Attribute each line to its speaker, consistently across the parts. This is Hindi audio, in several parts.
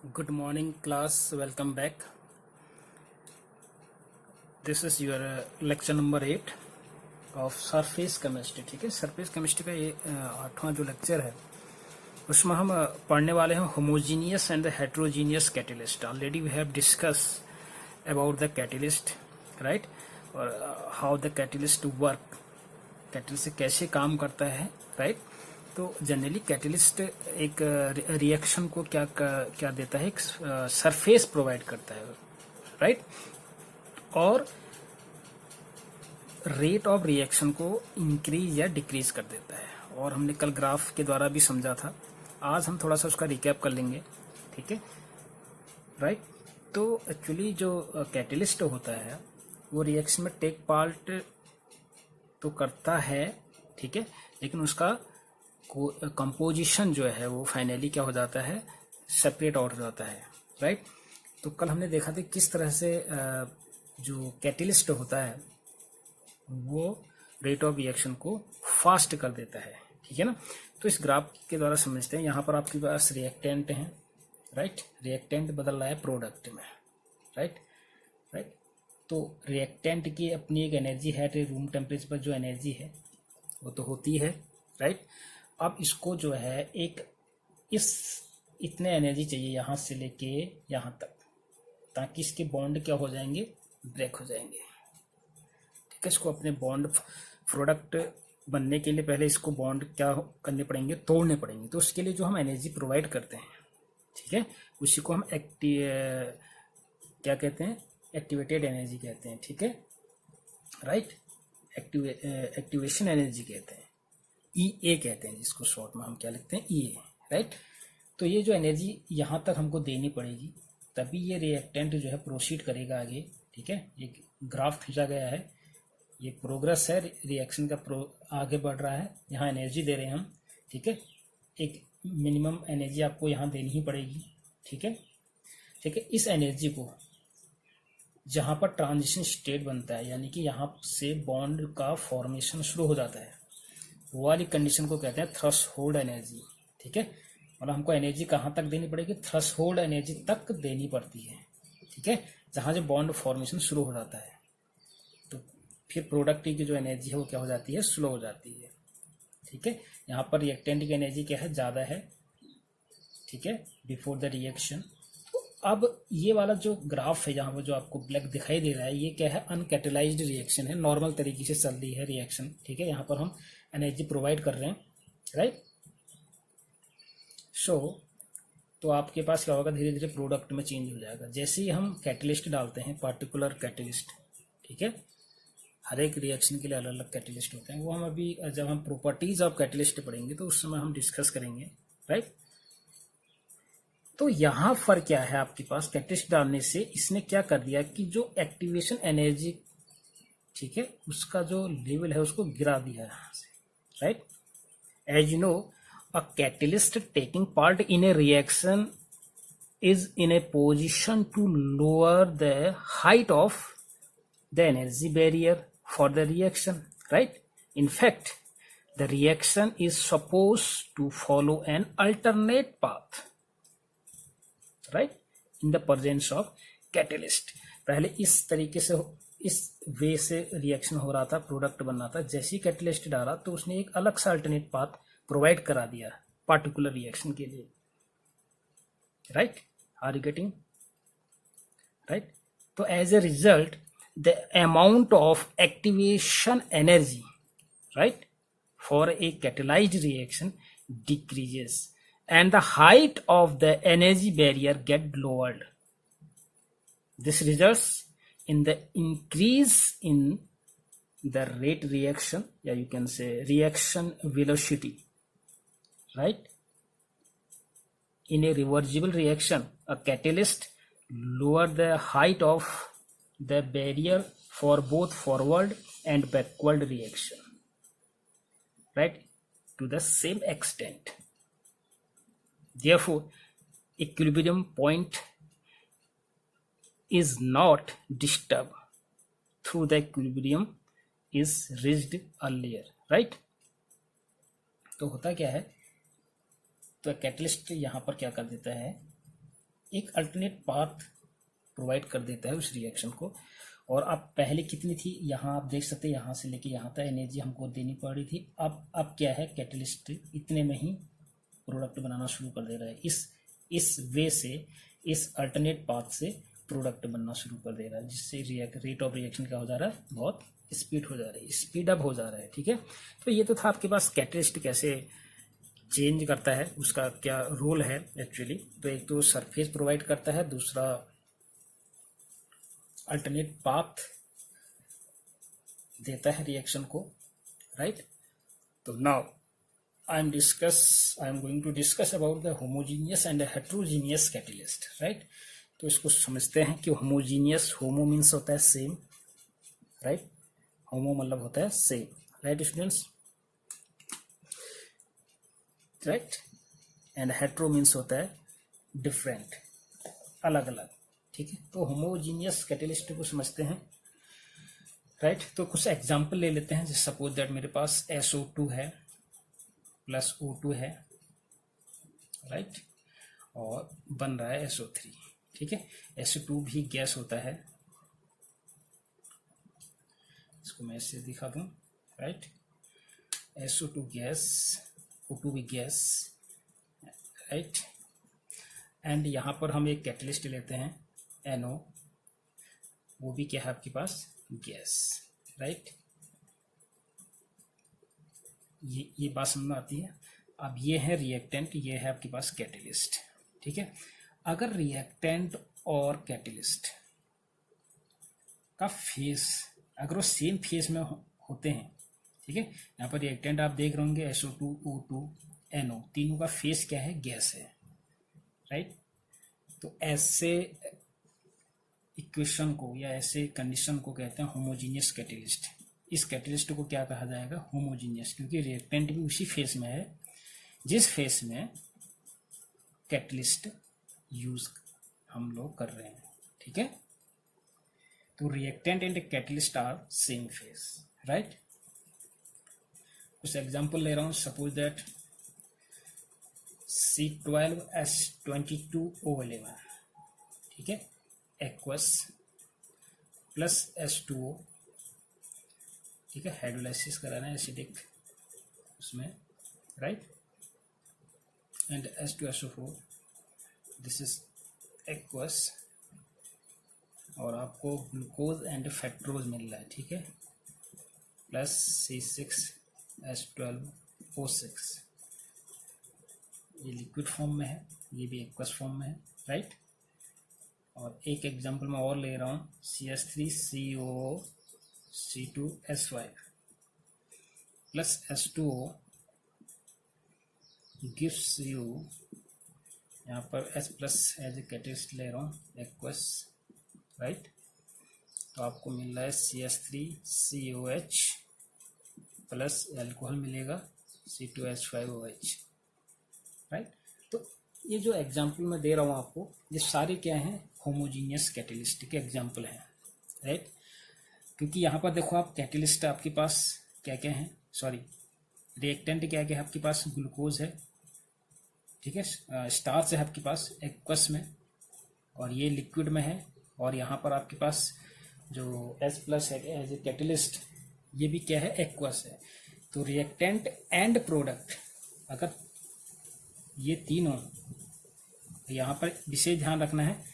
Speaker 1: Good morning, class. Welcome back. This is your lecture number 8 of surface chemistry. ठीक है, सरफेस केमिस्ट्री का ये 8वां जो लेक्चर है उसमें हम पढ़ने वाले हैं homogeneous and the heterogeneous catalyst. Already we have discuss about the catalyst, right, और how the catalyst work, catalyst कैसे काम करता है, राइट. तो जनरली कैटलिस्ट एक रिएक्शन को क्या देता है, एक सरफेस प्रोवाइड करता है, राइट, और रेट ऑफ रिएक्शन को इंक्रीज या डिक्रीज कर देता है. और हमने कल ग्राफ के द्वारा भी समझा था. आज हम थोड़ा सा उसका रिकैप कर लेंगे. ठीक है, राइट. तो एक्चुअली जो कैटलिस्ट होता है वो रिएक्शन में टेक पार्ट तो करता है, ठीक है, लेकिन उसका कंपोजिशन जो है वो फाइनली क्या हो जाता है, सेपरेट आउट हो जाता है, राइट. तो कल हमने देखा था किस तरह से जो कैटलिस्ट होता है वो रेट ऑफ रिएक्शन को फास्ट कर देता है. ठीक है ना. तो इस ग्राफ के द्वारा समझते हैं. यहाँ पर आपके पास रिएक्टेंट हैं, राइट. रिएक्टेंट बदल रहा है प्रोडक्ट में, राइट. तो रिएक्टेंट की अपनी एक एनर्जी है, रूम टेम्परेचर पर जो एनर्जी है वो तो होती है, राइट. अब इसको जो है एक इतने एनर्जी चाहिए यहाँ से लेके यहाँ तक, ताकि इसके बॉन्ड क्या हो जाएंगे, ब्रेक हो जाएंगे. ठीक है, इसको अपने बॉन्ड प्रोडक्ट बनने के लिए पहले इसको बॉन्ड क्या करने पड़ेंगे, तोड़ने पड़ेंगे. तो उसके लिए जो हम एनर्जी प्रोवाइड करते हैं, ठीक है, उसी को हम क्या कहते हैं, एक्टिवेटेड एनर्जी कहते हैं. ठीक है, राइट. एक्टिवेशन एनर्जी कहते हैं, EA कहते हैं जिसको शॉर्ट में हम क्या लिखते हैं, EA, राइट. तो ये जो एनर्जी यहाँ तक हमको देनी पड़ेगी, तभी ये रिएक्टेंट जो है प्रोसीड करेगा आगे. ठीक है, ये ग्राफ खींचा गया है, ये प्रोग्रेस है रिएक्शन का, आगे बढ़ रहा है. यहाँ एनर्जी दे रहे हैं हम, ठीक है, एक मिनिमम एनर्जी आपको यहाँ देनी ही पड़ेगी. ठीक है, ठीक है. इस एनर्जी को जहाँ पर ट्रांजिशन स्टेट बनता है, यानी कि यहाँ से बॉन्ड का फॉर्मेशन शुरू हो जाता है, वो वाली कंडीशन को कहते हैं थ्रेशोल्ड एनर्जी. ठीक है, मतलब हमको एनर्जी कहाँ तक देनी पड़ेगी, थ्रेशोल्ड एनर्जी तक देनी पड़ती है. ठीक है, जहाँ से बॉन्ड फॉर्मेशन शुरू हो जाता है, तो फिर प्रोडक्ट की जो एनर्जी है वो क्या हो जाती है, स्लो हो जाती है. ठीक है, यहाँ पर रिएक्टेंट की एनर्जी क्या है, ज़्यादा है. ठीक है, बिफोर द रिएक्शन. अब ये वाला जो ग्राफ है यहाँ पर जो आपको ब्लैक दिखाई दे रहा है, ये क्या है, अनकैटलाइज्ड रिएक्शन है, नॉर्मल तरीके से चल रही है रिएक्शन. ठीक है, यहाँ पर हम एनर्जी प्रोवाइड कर रहे हैं, राइट. तो आपके पास क्या होगा, धीरे धीरे प्रोडक्ट में चेंज हो जाएगा जैसे ही हम कैटलिस्ट डालते हैं, पार्टिकुलर कैटलिस्ट. ठीक है, हर एक रिएक्शन के लिए अलग अलग कैटलिस्ट होते हैं. वो हम अभी जब हम प्रॉपर्टीज ऑफ कैटलिस्ट पढ़ेंगे तो उस समय हम डिस्कस करेंगे, राइट. तो यहाँ पर क्या है, आपके पास कैटलिस्ट डालने से इसने क्या कर दिया कि जो एक्टिवेशन एनर्जी, ठीक है, उसका जो लेवल है उसको गिरा दिया यहाँ से, right. As you know, a catalyst taking part in a reaction is in a position to lower the height of the energy barrier for the reaction, right. In fact, the reaction is supposed to follow an alternate path, right, in the presence of catalyst. पहले इस तरीके से, इस वे से रिएक्शन हो रहा था, प्रोडक्ट बन रहा था. जैसे ही कैटलिस्ट डाला तो उसने एक अलग सा अल्टरनेट पाथ प्रोवाइड करा दिया पार्टिकुलर रिएक्शन के लिए, right. Are you getting, right. तो as a result the amount of activation energy, right, for a catalysed reaction decreases and the height of the energy barrier get lowered. This results in the increase in the rate reaction, yeah, you can say reaction velocity, right. In a reversible reaction, a catalyst lower the height of the barrier for both forward and backward reaction, right, to the same extent. Therefore, equilibrium point is not disturbed through the equilibrium is reached earlier, right. तो होता क्या है, तो कैटलिस्ट यहाँ पर क्या कर देता है, एक अल्टरनेट पाथ प्रोवाइड कर देता है उस रिएक्शन को। और अब पहले कितनी थी, यहाँ आप देख सकते हैं, यहाँ से लेके यहाँ तक एनर्जी हमको देनी पड़ रही थी। अब क्या है, कैटलिस्ट इतने में ही प्रोडक्ट बनाना शुरू कर दे रहा है। इस वे से, इस अल्टरनेट पाथ से प्रोडक्ट बनना शुरू कर दे रहा है, जिससे रेट ऑफ रिएक्शन क्या हो जा रहा है, बहुत स्पीड हो जा रही है, स्पीड अप हो जा रहा है। ठीक है, तो ये तो था आपके पास कैटलिस्ट कैसे चेंज करता है, उसका क्या रोल है एक्चुअली। तो एक तो सरफेस प्रोवाइड करता है, दूसरा अल्टरनेट पाथ देता है रिएक्शन को, राइट। तो now I am going to discuss about the homogeneous and heterogeneous catalyst, right. तो इसको समझते हैं कि होमोजीनियस, होमो मीन्स होता है सेम, राइट, होमो मतलब होता है same, right students, right. And hetero means होता है डिफरेंट, अलग अलग। ठीक है, तो होमोजीनियस कैटलिस्ट को समझते हैं, राइट। तो कुछ एग्जांपल ले लेते हैं। जैसे सपोज दैट मेरे पास SO2 है प्लस O2 है, राइट, और बन रहा है SO3। ठीक है, SO2 भी गैस होता है, इसको मैं ऐसे दिखा दूं, राइट। SO2 गैस, O2 भी गैस, राइट। एंड यहाँ पर हम एक कैटलिस्ट लेते हैं NO, वो भी क्या है आपके पास, गैस, राइट। ये बात समझ में आती है। अब ये है रिएक्टेंट, ये है आपके पास कैटलिस्ट। ठीक है, अगर रिएक्टेंट और कैटलिस्ट का फेस अगर वो सेम फेस में होते हैं, ठीक है, यहाँ पर रिएक्टेंट आप देख रहे होंगे SO2, O2, NO, तीनों का फेस क्या है, गैस है, राइट। तो ऐसे इक्वेशन को या ऐसे कंडीशन को कहते हैं होमोजीनियस कैटलिस्ट। इस कैटलिस्ट को क्या कहा जाएगा, होमोजीनियस, क्योंकि रिएक्टेंट भी उसी फेस में है जिस फेस में कैटलिस्ट यूज हम लोग कर रहे हैं। ठीक है, तो reactant and catalyst are same phase, right. कुछ एग्जांपल ले रहा हूं। सपोज दैट C12H22O11, ठीक है, एक्वस प्लस H2O, ठीक है, हाइड्रोलाइसिस कराना है एसिडिक उसमें, right, and H2SO4, this is aqueous, और आपको ग्लूकोज एंड फैक्ट्रोज मिल रहा है, ठीक है, प्लस C6H12O6, ये लिक्विड फॉर्म में है, ये भी एक्वस फॉर्म में है, राइट। और एक एग्जांपल मैं और ले रहा हूँ, CH3COO C2H5 plus H2O gives you, यहाँ पर H plus as a catalyst ले रहा हूँ, एक्वस, राइट। तो आपको मिल रहा है CH3COH प्लस एल्कोहल मिलेगा C2H5OH, राइट। तो ये जो एग्जाम्पल मैं दे रहा हूँ आपको, ये सारे क्या हैं, होमोजीनियस कैटलिस्ट के एग्जाम्पल हैं, राइट। क्योंकि यहाँ पर देखो आप, कैटलिस्ट आपके पास क्या क्या है, सॉरी, रिएक्टेंट क्या क्या है आपके पास, ग्लूकोज है, ठीक है, स्टार्च है आपके पास एक्वस में, और ये लिक्विड में है, और यहाँ पर आपके पास जो H प्लस है एज ए कैटलिस्ट, ये भी क्या है, एक्वस है। तो रिएक्टेंट एंड प्रोडक्ट, अगर ये तीनों, यहाँ पर विशेष ध्यान रखना है,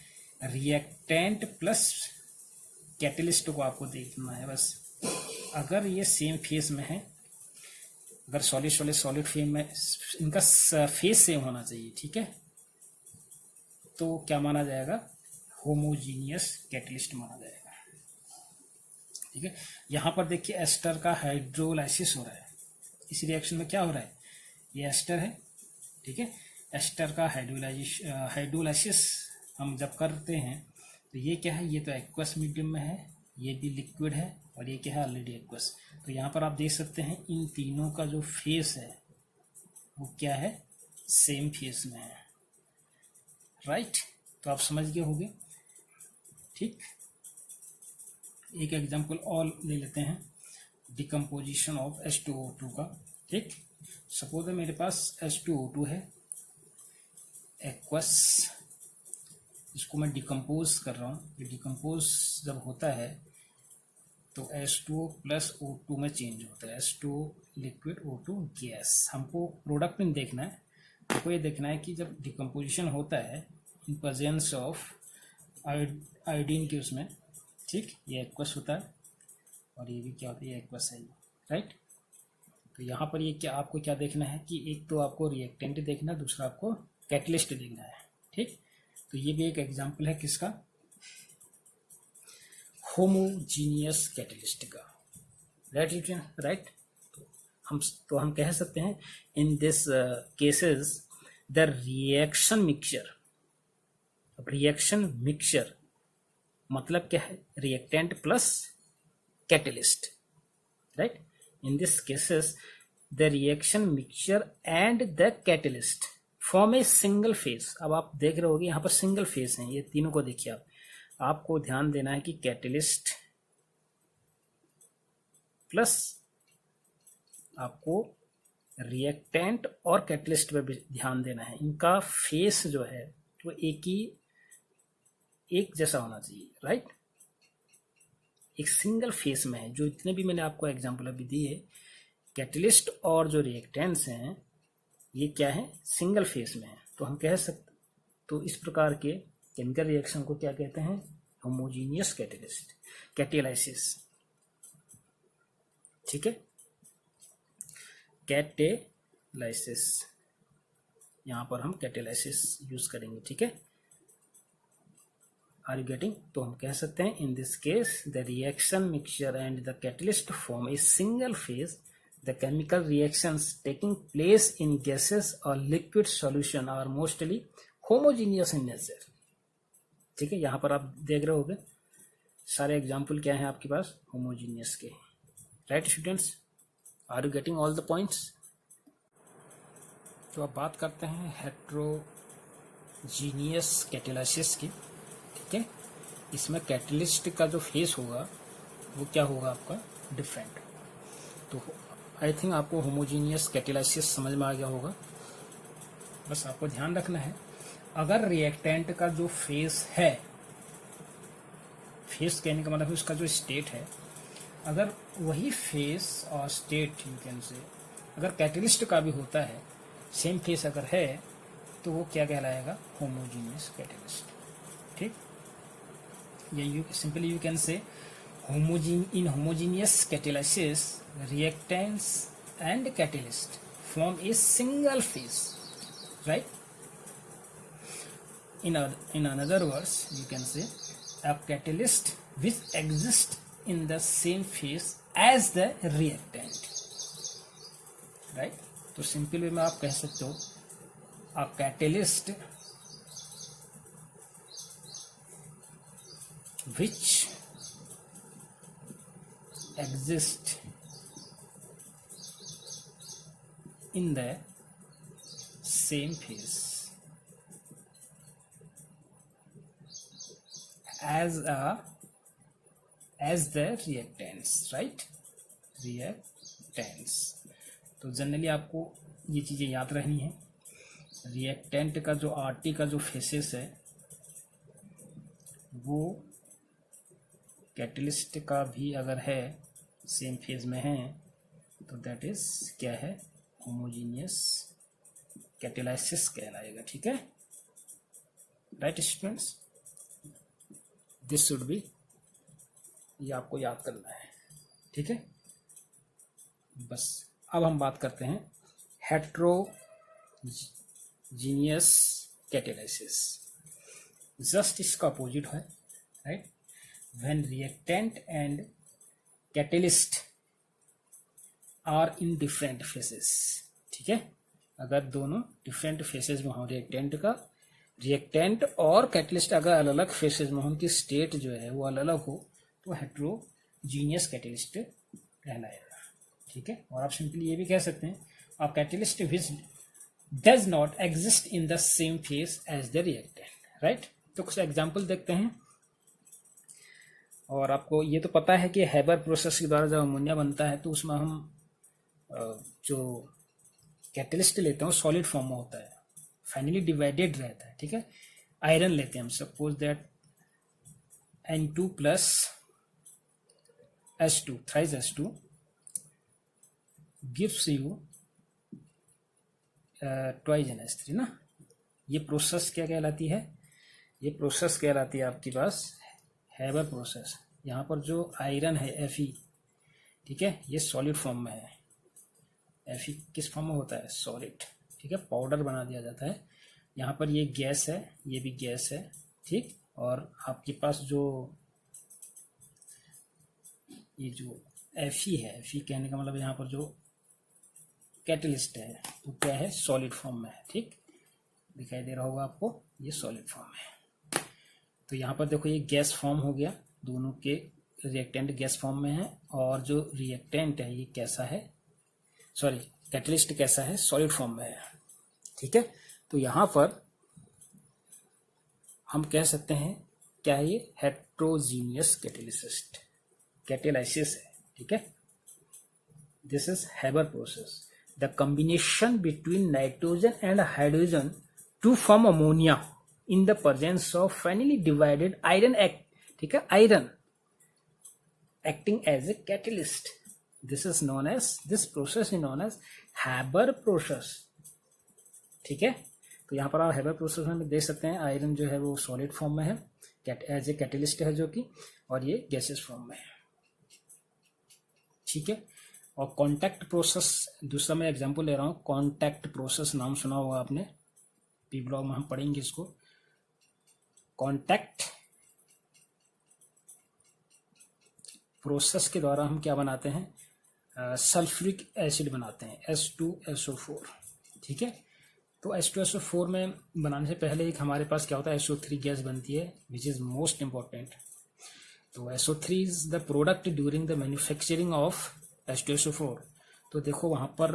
Speaker 1: रिएक्टेंट प्लस कैटलिस्ट को आपको देखना है बस। अगर ये सेम फेस में है, अगर सॉलिड फेस में, इनका फेस सेम होना चाहिए, ठीक है, तो क्या माना जाएगा, होमोजीनियस कैटलिस्ट माना जाएगा। ठीक है, यहाँ पर देखिए एस्टर का हाइड्रोलाइसिस हो रहा है, इस रिएक्शन में क्या हो रहा है, ये एस्टर है, ठीक है, एस्टर का हाइड्रोलाइसिस हम जब करते हैं तो ये क्या है, ये तो एक्वस मीडियम में है, ये भी लिक्विड है, और ये क्या है, ऑलरेडी एक्वस। तो यहाँ पर आप देख सकते हैं इन तीनों का जो फेस है वो क्या है, सेम फेस में है, राइट। तो आप समझ गए होंगे, ठीक। एक एग्जांपल और ले लेते हैं, डिकम्पोजिशन ऑफ H2O2 का, ठीक। सपोज है मेरे पास H2O2 है, एक्वस इसको मैं डिकम्पोज कर रहा हूँ। ये डिकम्पोज जब होता है तो H2O प्लस O2 में चेंज होता है। H2O liquid, O2 gas. हमको प्रोडक्ट में देखना है, हमको ये देखना है कि जब डिकम्पोजिशन होता है इन प्रेजेंस ऑफ आयोडीन के उसमें, ठीक, ये एक्वस होता है और ये भी क्या होता है, ये एक्वस है, राइट। तो यहाँ पर ये क्या आपको क्या देखना है कि एक तो आपको रिएक्टेंट देखना है, दूसरा आपको कैटलिस्ट देखना है, ठीक। तो ये भी एक एग्जांपल है किसका, होमोजीनियस कैटलिस्ट का, राइट। हम कह सकते हैं in this cases the reaction mixture. अब रिएक्शन मिक्सचर मतलब क्या है, reactant plus catalyst, right. In this cases the reaction mixture and the catalyst form a single phase. अब आप देख रहे होगे यहाँ पर सिंगल फेज हैं, ये तीनों को देखिए आप, आपको ध्यान देना है कि कैटलिस्ट प्लस आपको रिएक्टेंट और कैटलिस्ट पे भी ध्यान देना है। इनका फेस जो है वो एक जैसा होना चाहिए, राइट। एक सिंगल फेस में है। जो इतने भी मैंने आपको एग्जांपल अभी दिए, कैटलिस्ट और जो रिएक्टेंट्स हैं ये क्या है, सिंगल फेस में है। तो हम कह सकते, तो इस प्रकार के केमिकल रिएक्शन को क्या कहते हैं, होमोजीनियस कैटलिस्ट, कैटेलाइसिस, ठीक है, कैटेलाइसिस। यहाँ पर हम कैटेलाइसिस यूज करेंगे, ठीक है। Are you getting? तो हम कह सकते हैं in this case the reaction mixture and the catalyst form a single phase. The chemical reactions taking place in gases और liquid solution are mostly homogeneous in nature, ठीक है। यहाँ पर आप देख रहे होगे सारे एग्जाम्पल क्या हैं आपके पास, होमोजीनियस के, right students. Are you getting all the points? तो अब बात करते हैं हेट्रोजीनियस कैटेलाइसिस की, ठीक है। इसमें कैटलिस्ट का जो फेस होगा वो क्या होगा आपका, डिफरेंट। तो आई थिंक आपको होमोजीनियस कैटेलाइसिस समझ में आ गया होगा। बस आपको ध्यान रखना है, अगर रिएक्टेंट का जो फेस है, फेस कहने का मतलब उसका जो स्टेट है, अगर वही फेस और स्टेट यू कैन से अगर कैटलिस्ट का भी होता है, सेम फेस अगर है, तो वो क्या कहलाएगा, होमोजीनियस कैटलिस्ट, ठीक। या simply you can say in homogeneous catalysis reactants and catalyst form a single phase, right. In another words you can say a catalyst which exists in the same phase as the reactant, right. तो सिंपल वे में आप कह सकते हो a catalyst which exists in the same phase as the reactants, right, reactants। तो जनरली आपको ये चीज़ें याद रहनी है। रिएक्टेंट का जो आरटी का जो फेसेस है वो कैटलिस्ट का भी अगर है, सेम फेज में है, तो दैट इज क्या है, होमोजीनियस कैटेलाइसिस कहलाएगा, ठीक है, right students. This should be, ये आपको याद करना है, ठीक है। बस अब हम बात करते हैं हेट्रोजीनियस कैटेलाइसिस। जस्ट इसका अपोजिट है, right. When reactant and catalyst are in different phases, ठीक है। अगर दोनों डिफरेंट फेसेस में हो, रिएक्टेंट और कैटलिस्ट अगर अलग अलग फेसेस में हो, उनकी स्टेट जो है वो अलग अलग हो, तो हेट्रोजीनियस कैटलिस्ट कहलाएगा, ठीक है। और आप सिंपली ये भी कह सकते हैं a catalyst which does not exist in the same phase as the reactant, right. तो कुछ एग्जाम्पल देखते हैं। और आपको ये तो पता है कि हैबर प्रोसेस के द्वारा जब अमोनिया बनता है तो उसमें हम जो कैटलिस्ट लेते हैं वो सॉलिड फॉर्म में होता है, फाइनली डिवाइडेड रहता है, ठीक है। आयरन लेते हैं हम, suppose that N2 plus H2 thrice H2 gives you twice NH3 ना। ये प्रोसेस क्या कहलाती है? ये प्रोसेस कहलाती है आपके पास हैबर प्रोसेस। यहाँ पर जो आयरन है Fe, ठीक है, ये सॉलिड फॉर्म में है। Fe किस फॉर्म में होता है? सॉलिड, ठीक है, पाउडर बना दिया जाता है। यहाँ पर ये गैस है, ये भी गैस है, ठीक। और आपके पास जो ये जो Fe है, Fe कहने का मतलब यहाँ पर जो कैटलिस्ट है वो क्या है? सॉलिड फॉर्म में है, ठीक, दिखाई दे रहा होगा आपको, ये सॉलिड फॉर्म है। तो यहाँ पर देखो ये गैस फॉर्म हो गया, दोनों के रिएक्टेंट गैस फॉर्म में है, और जो रिएक्टेंट है ये कैसा है? सॉरी, कैटलिस्ट कैसा है? सॉलिड फॉर्म में है, ठीक है। तो यहाँ पर हम कह सकते हैं क्या है? ये हेट्रोजीनियस कैटेलिसिस्ट कैटेलाइसिस है, ठीक है। This is Haber process, the combination between nitrogen and hydrogen to form ammonia in the presence of finely divided iron act, ठीक है, iron acting as a catalyst. This process is known as Haber process, ठीक है। तो यहाँ पर आप हैबर प्रोसेस में देख सकते हैं आयरन जो है वो सॉलिड फॉर्म में है, एज ए कैटलिस्ट है जो कि, और ये गैसेस फॉर्म में है, ठीक है। और कॉन्टैक्ट प्रोसेस दूसरा मैं एग्जांपल ले रहा हूँ। कॉन्टैक्ट प्रोसेस नाम सुना होगा आपने, पी ब्लॉक में हम पढ़ेंगे इसको। कॉन्टैक्ट प्रोसेस के द्वारा हम क्या बनाते हैं? सल्फ्यूरिक एसिड बनाते हैं, H2SO4, ठीक है। तो H2SO4 में बनाने से पहले एक हमारे पास क्या होता है? SO3 गैस बनती है, विच इज़ मोस्ट इम्पॉर्टेंट। तो SO3 is the product during the manufacturing of H2SO4। तो देखो वहाँ पर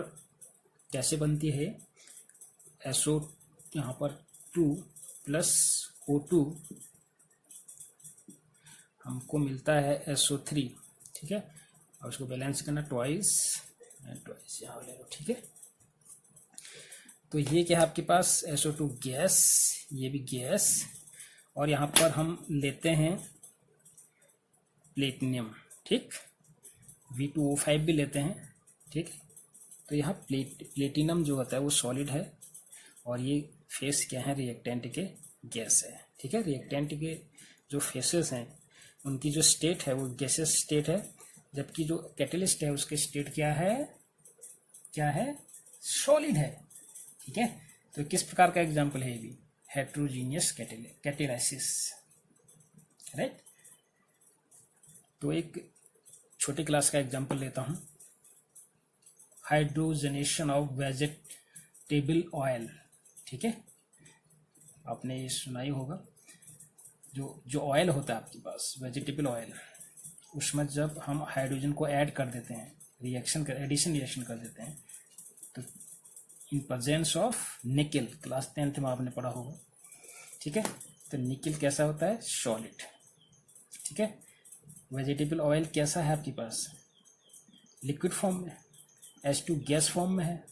Speaker 1: कैसे बनती है? SO यहाँ पर 2 प्लस O2 हमको मिलता है SO3, ठीक है। और उसको बैलेंस करना ट्वाइस यहाँ ले लो, ठीक है। तो ये क्या है आपके पास? SO2 गैस, ये भी गैस, और यहाँ पर हम लेते हैं प्लेटिनियम, ठीक, V2O5 भी लेते हैं, ठीक। तो यहाँ प्लेटिनम जो होता है वो सॉलिड है, और ये फेस क्या है? रिएक्टेंट के गैस है, ठीक है। रिएक्टेंट के जो फेसेस हैं उनकी जो स्टेट है वो गैसेस स्टेट है, जबकि जो कैटलिस्ट है उसके स्टेट क्या है? क्या है? सॉलिड है, ठीक है। तो किस प्रकार का एग्जाम्पल है? ये भी हेट्रोजीनियस कैटेलाइसिस, राइट। तो एक छोटी क्लास का एग्जाम्पल लेता हूँ, हाइड्रोजनेशन ऑफ वेजिटेबल ऑयल, ठीक है। आपने ये सुना ही होगा, जो ऑयल होता है आपके पास वेजिटेबल ऑयल, उसमें जब हम हाइड्रोजन को ऐड कर देते हैं, एडिशन रिएक्शन कर देते हैं, तो इन प्रेजेंस ऑफ निकल, क्लास 10th में आपने पढ़ा होगा, ठीक है। तो निकल कैसा होता है? सॉलिड, ठीक है। वेजिटेबल ऑयल कैसा है आपके पास? लिक्विड फॉर्म में, H2 गैस फॉर्म में है,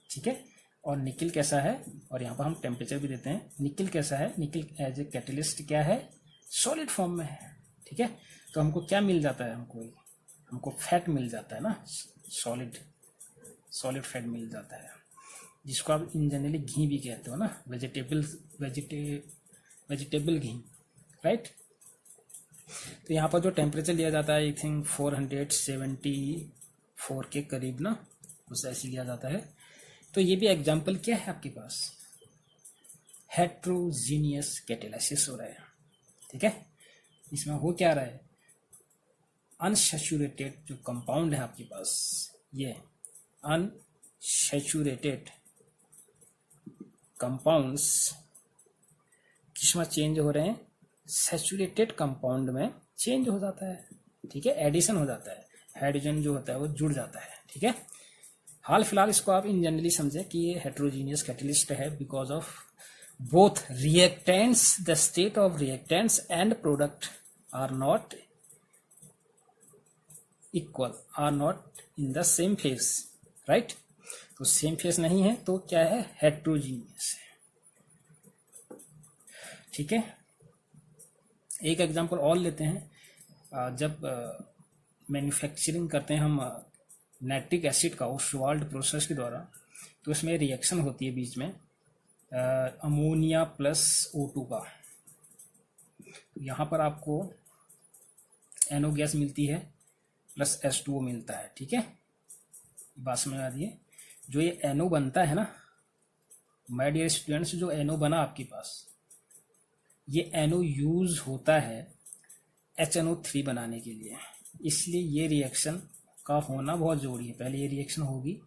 Speaker 1: ठीक है। और निकल कैसा है? और यहाँ पर हम टेम्परेचर भी देते हैं। निकल कैसा है? निकल एज ए कैटलिस्ट क्या है? सॉलिड फॉर्म में है, ठीक है। तो हमको क्या मिल जाता है? हमको फैट मिल जाता है ना, सॉलिड फैट मिल जाता है, जिसको आप इन जनरली घी भी कहते हो ना, वेजिटेबल घी, राइट। तो यहाँ पर जो टेम्परेचर लिया जाता है, आई थिंक 474 के करीब ना, उस ऐसे लिया जाता है। तो ये भी एग्जाम्पल क्या है आपके पास? हेट्रोजीनियस कैटेलाइसिस हो रहा है, ठीक है। इसमें हो क्या रहा है? अनसैचुरेटेड जो कंपाउंड है आपके पास, ये अनसैचुरेटेड कंपाउंड्स किसमें चेंज हो रहे हैं? सैचुरेटेड कंपाउंड में चेंज हो जाता है, ठीक है, एडिशन हो जाता है, हाइड्रोजन जो होता है वो जुड़ जाता है, ठीक है। हाल फिलहाल इसको आप इन जनरली समझे कि ये हेट्रोजीनियस कैटलिस्ट है because of both reactants, the state of reactants and product are not equal, are not in the same phase, right. तो सेम फेज नहीं है तो क्या है? हेट्रोजीनियस है। ठीक है, एक एग्जांपल और लेते हैं। जब मैन्युफैक्चरिंग करते हैं हम नाइट्रिक एसिड का ओस्वाल्ड प्रोसेस के द्वारा, तो इसमें रिएक्शन होती है बीच में अमोनिया प्लस O2 का। यहाँ पर आपको NO गैस मिलती है प्लस H2O मिलता है। ठीक है, बात समझ आ रही है। जो ये NO बनता है ना माय डियर स्टूडेंट्स, जो NO बना आपके पास, ये NO यूज होता है HNO3 बनाने के लिए। इसलिए ये रिएक्शन का होना बहुत जरूरी है। पहले ये रिएक्शन होगी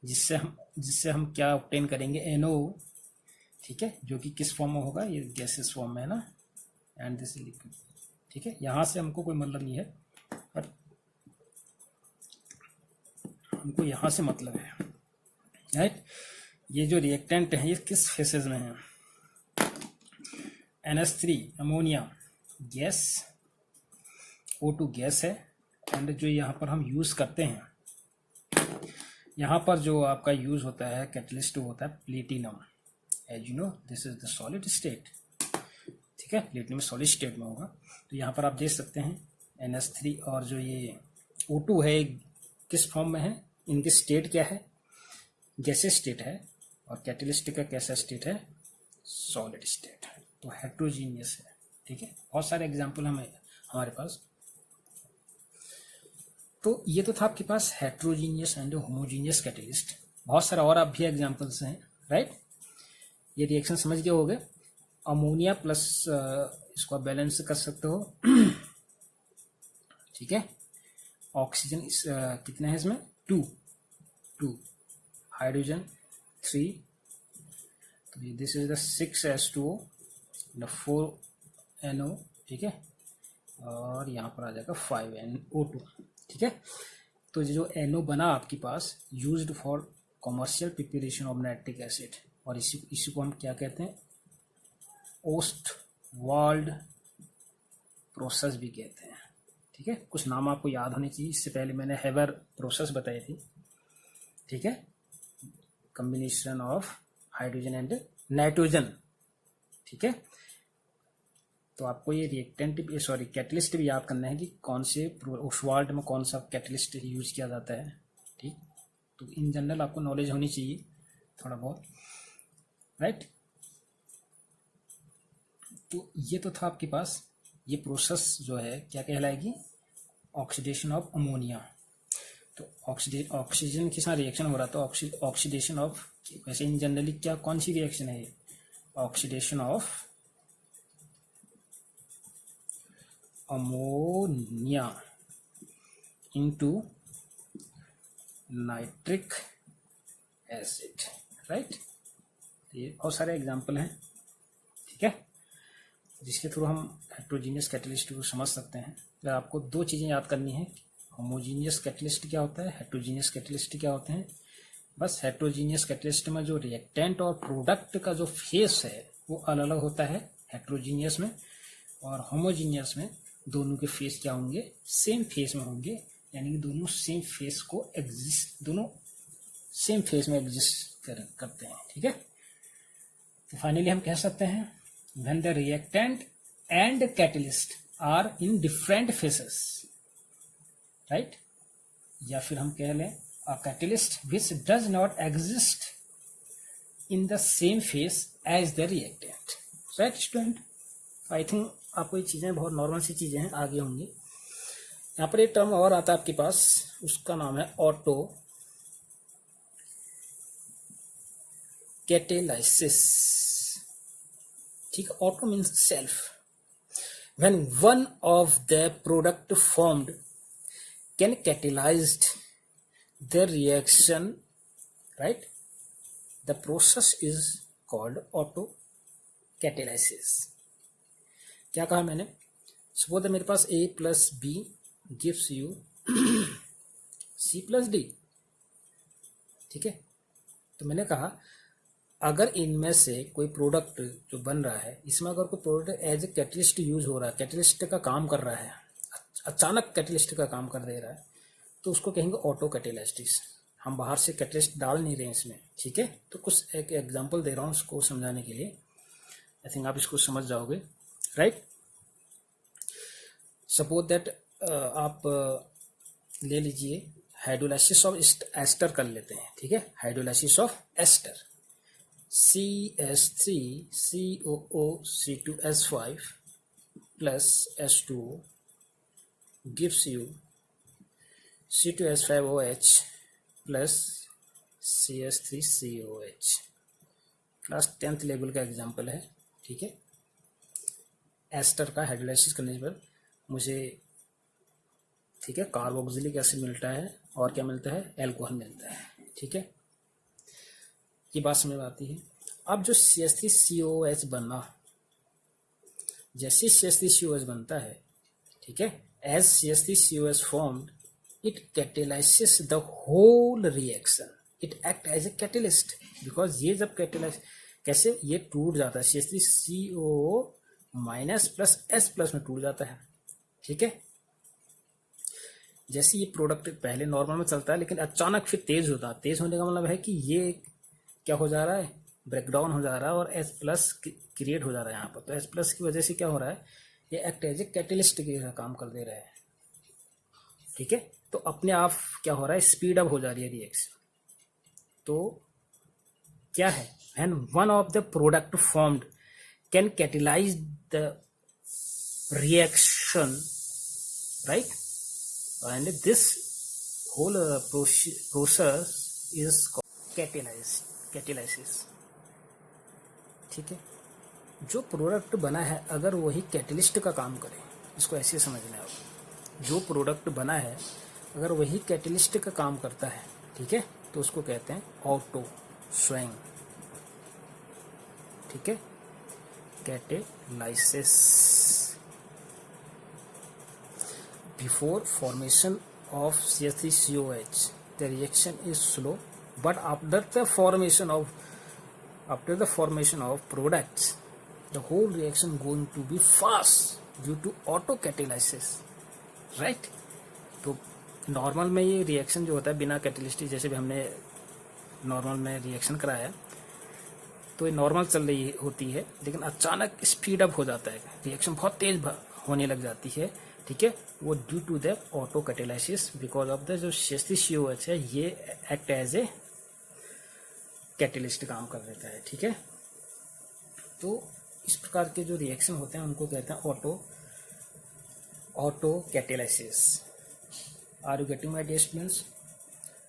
Speaker 1: जिससे हम क्या ऑब्टेन करेंगे, NO। ठीक है, जो कि किस फॉर्म में होगा, ये गैसेस फॉर्म में है ना, एंड दिस लिक्विड। ठीक है, यहाँ से हमको कोई मतलब नहीं है, पर हमको यहाँ से मतलब है, राइट। ये जो रिएक्टेंट है ये किस फेसेस में है, NH3 ammonia gas, O2 gas है, एंड जो यहाँ पर हम यूज करते हैं, यहाँ पर जो आपका यूज होता है कैटलिस्ट होता है platinum. As you know this is the solid state. ठीक है, प्लेटिनम सॉलिड स्टेट में होगा। तो यहाँ पर आप देख सकते हैं NH3 और जो ये O2 है किस फॉर्म में है, इनकी स्टेट क्या है, गैसेस स्टेट है, और कैटलिस्ट का कैसा स्टेट है, सॉलिड स्टेट है। तो हेट्रोजीनियस है। ठीक है, बहुत सारे एग्जाम्पल हमारे पास। तो ये तो था आपके पास हेट्रोजीनियस एंड होमोजीनियस कैटलिस्ट। बहुत सारा और आप भी एग्जाम्पल्स हैं, राइट। ये रिएक्शन समझ गए होंगे। अमोनिया प्लस इसको आप बैलेंस कर सकते हो। ठीक है, ऑक्सीजन कितना है इसमें, 2, हाइड्रोजन 3, तो this is the 6H2O, 4NO। ठीक है, और यहाँ पर आ जाएगा 5NO2। ठीक है, तो ये जो NO बना आपके पास used for commercial preparation of nitric acid, और इसी को हम क्या कहते हैं, ओस्टवाल्ड प्रोसेस भी कहते हैं। ठीक है, कुछ नाम आपको याद होने चाहिए। इससे पहले मैंने हेवर प्रोसेस बताई थी। ठीक है, combination of hydrogen and nitrogen. ठीक है, तो आपको ये रिएक्टेंट कैटलिस्ट भी याद करना है कि कौन से ओस्वाल्ड में कौन सा कैटलिस्ट यूज किया जाता है। ठीक, तो इन जनरल आपको नॉलेज होनी चाहिए थोड़ा बहुत, राइट। तो ये तो था आपके पास। ये प्रोसेस जो है क्या कहलाएगी, ऑक्सीडेशन ऑफ अमोनिया। तो ऑक्सीजन के साथ रिएक्शन हो रहा था, ऑक्सीडेशन ऑफ, वैसे इन जनरली क्या कौन सी रिएक्शन है ये, oxidation of ammonia into nitric acid, right. ये बहुत सारे एग्जांपल हैं। ठीक है, जिसके थ्रू हम हेट्रोजीनियस कैटलिस्ट को समझ सकते हैं। अगर आपको दो चीज़ें याद करनी है, होमोजीनियस कैटलिस्ट क्या होता है, हेट्रोजीनियस कैटलिस्ट क्या होते हैं। बस हेट्रोजीनियस कैटलिस्ट में जो रिएक्टेंट और प्रोडक्ट का जो फेस है वो अलग अलग होता है हेट्रोजीनियस में, और होमोजीनियस में दोनों के फेस क्या होंगे, सेम फेस में होंगे, यानी कि दोनों सेम फेस में एग्जिस्ट करते हैं। ठीक है, तो फाइनली हम कह सकते हैं when the reactant and catalyst are in different phases, right, या फिर हम कह लें a catalyst which does not exist in the same phase as the reactant, right student। I think आपको ये चीज़ें बहुत नॉर्मल सी चीज़ें हैं, आगे होंगी। यहाँ पर एक टर्म और आता है आपके पास, उसका नाम है ऑटो कैटेलाइसिस। ठीक है, auto means self. When one of the product formed can catalysed the reaction, right, the process is called auto catalysis. क्या कहा मैंने, सपोज मेरे पास A plus B gives you C plus D। ठीक है, तो मैंने कहा अगर इनमें से कोई प्रोडक्ट जो बन रहा है, इसमें अगर कोई product as a catalyst use हो रहा है, कैटलिस्ट का काम कर रहा है, अचानक कैटलिस्ट का काम कर दे रहा है, तो उसको कहेंगे ऑटो कैटेलाइसिस। हम बाहर से कैटलिस्ट डाल नहीं रहे हैं इसमें। ठीक है, तो कुछ एक एग्जांपल दे रहा हूँ उसको समझाने के लिए। आई थिंक आप इसको समझ जाओगे, राइट। सपोज दैट आप ले लीजिए हाइड्रोलाइसिस ऑफ एस्टर कर लेते हैं, ठीक है। Hydrolysis of ester, CH3COO C2S5 plus H2O gives you C2H5OH plus CH3COH। Class 10th level का एग्जाम्पल है, ठीक है। एस्टर का हाइड्रोलाइसिस करने पर मुझे, ठीक है, कार्बोक्सिलिक एसिड मिलता है और क्या मिलता है, एल्कोहल मिलता है, ठीक है। ये बात समझ में आती है। अब जो CH3COH बना, जैसे CH3COH बनता है, ठीक है, as CH3COH formed it catalysis the whole reaction, it act as a catalyst. Because ये जब कैटेलाइज, कैसे ये टूट जाता है, CH3COO minus plus S plus में टूट जाता है, ठीक है। जैसे ये प्रोडक्ट पहले नॉर्मल में चलता है लेकिन अचानक फिर तेज होता है। तेज होने का मतलब है कि ये क्या हो जा रहा है, ब्रेकडाउन हो जा रहा है और H प्लस क्रिएट हो जा रहा है यहाँ पर। तो H प्लस की वजह से क्या हो रहा है, ये एक्ट एज ए कैटेलिस्ट की तरह काम कर दे रहा है, ठीक है। तो अपने आप क्या हो रहा है, स्पीड अप हो जा रही है रिएक्शन। तो क्या है, when one of the product formed can catalyse the reaction, right, and this whole process is called catalysis, ठीक है। जो प्रोडक्ट बना है अगर वही कैटलिस्ट का काम करे, इसको ऐसे समझना है, जो प्रोडक्ट बना है अगर वही कैटलिस्ट का काम करता है, ठीक है, तो उसको कहते हैं ऑटो स्वैंग, ठीक है, catalysis. Before formation of CH3COH, the reaction is slow, but after the formation of products, the whole reaction going to be fast due to autocatalysis, right? तो नॉर्मल में ये रिएक्शन जो होता है बिना कैटेलिस्ट, जैसे भी हमने नॉर्मल में रिएक्शन कराया तो ये नॉर्मल चल रही होती है, लेकिन अचानक स्पीड अप हो जाता है, रिएक्शन बहुत तेज होने लग जाती है, ठीक है। वो due to the auto catalysis, because of the जो CH3COH है ये एक्ट एज ए कैटेलिस्ट काम कर देता है, ठीक है। तो इस प्रकार के जो रिएक्शन होते हैं उनको कहते हैं auto catalysis. Are you getting my dear students?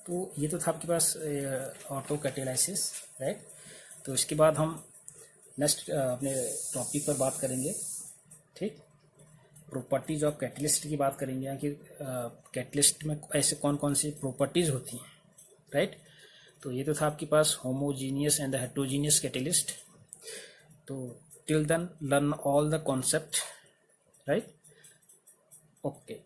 Speaker 1: तो ये तो था आपके पास ऑटो कैटेलाइसिस, राइट। तो इसके बाद हम नेक्स्ट अपने टॉपिक पर बात करेंगे, ठीक। प्रॉपर्टीज ऑफ कैटलिस्ट की बात करेंगे कि कैटलिस्ट में ऐसे कौन कौन सी प्रॉपर्टीज होती हैं, राइट। तो ये तो था आपके पास homogeneous and the heterogeneous catalyst. तो till then learn all the concept, right, okay.